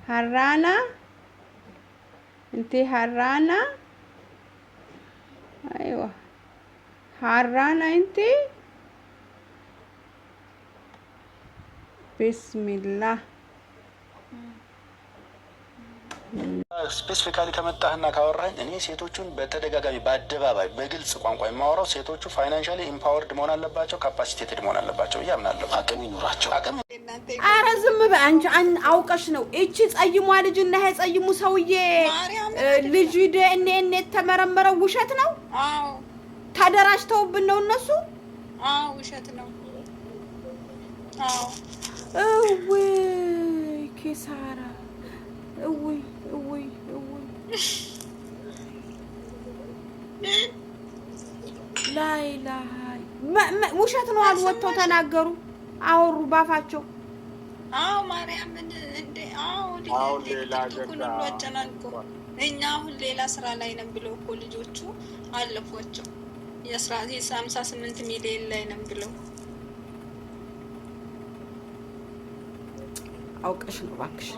حرانة انتي حرانة ايوه حرانة انتي بسم الله ስፔሲፊካሊ ከመጣህና ካወራኝ እኔ ሴቶቹን በተደጋጋሚ በአደባባይ በግልጽ ቋንቋ የማወራው ሴቶቹ ፋይናንሻሊ ኢምፓወርድ መሆን አለባቸው፣ ካፓሲቴትድ መሆን አለባቸው ብዬ አምናለሁ። አቅም ይኑራቸው። አቅም ኧረ ዝም በይ አንቺ አውቀሽ ነው። እቺ ጸይሟ ልጅና ይሄ ጸይሙ ሰውዬ ልጅ ዲኤንኤ የተመረመረው ውሸት ነው። አዎ ተደራጅተውብን ነው እነሱ። አዎ ውሸት ነው። አዎ እውይ ኪሳራ እውይ እውይ እውይ ላይላህ ውሸት ነው አሉ። ወጥተው ተናገሩ፣ አወሩ ባፋቸው። አዎ ማርያምን እንደ አዎ ሌላ እኛ አሁን ሌላ ስራ ላይ ነን ብለው እኮ ልጆቹ አለፏቸው። የ58 ሚሊዮን ላይ ነን ብለው አውቀሽ ነው እባክሽ።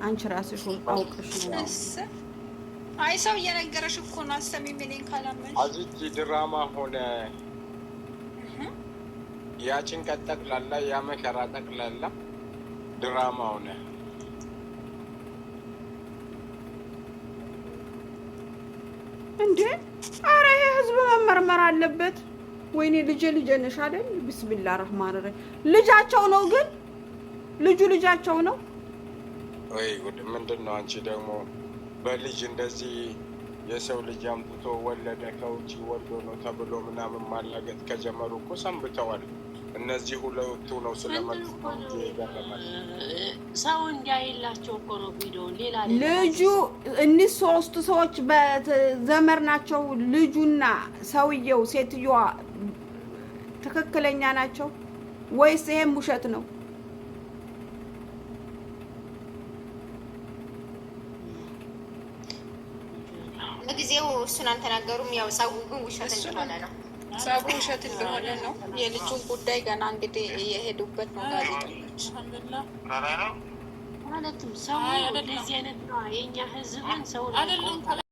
አንቺ ራስሽ አውቀሽ ነው። አይ ሰው እየነገረሽ እኮ ነው። አሰሚም እኔን ካላመንሽ አዚጂ ድራማ ሆነ ያ ጭንቀት ጠቅላላ ያ መከራ ጠቅላላ ድራማ ሆነ። እንዴ ኧረ ይሄ ህዝብ መመርመር አለበት። ወይኔ ልጄ ነሽ አይደል? ቢስሚላህ ረህማን ረሂም ልጃቸው ነው ግን ልጃቸው ነው ወይ ጉድ! ምንድነው አንቺ ደግሞ በልጅ እንደዚህ የሰው ልጅ አምጥቶ ወለደ ከውጪ ወልዶ ነው ተብሎ ምናምን ማላገጥ ከጀመሩ እኮ ሰንብተዋል። እነዚህ ሁለቱ ነው ስለመጡ ሰው እንዲያይላቸው እኮ ነው ቪዲዮ። ሌላ ልጁ እኒህ ሶስቱ ሰዎች በዘመር ናቸው። ልጁና ሰውየው ሴትዮዋ ትክክለኛ ናቸው ወይስ ይሄም ውሸት ነው? ለጊዜው እሱን አልተናገሩም። ያው ሰው ግን ውሸት እንደሆነ ነው። ሰው ውሸት እንደሆነ ነው። የልጁን ጉዳይ ገና እንግዲህ እየሄዱበት ነው ጋዜጠኞች ማለትም ሰው እንደዚህ አይነት ነው። የኛ ህዝብን ሰው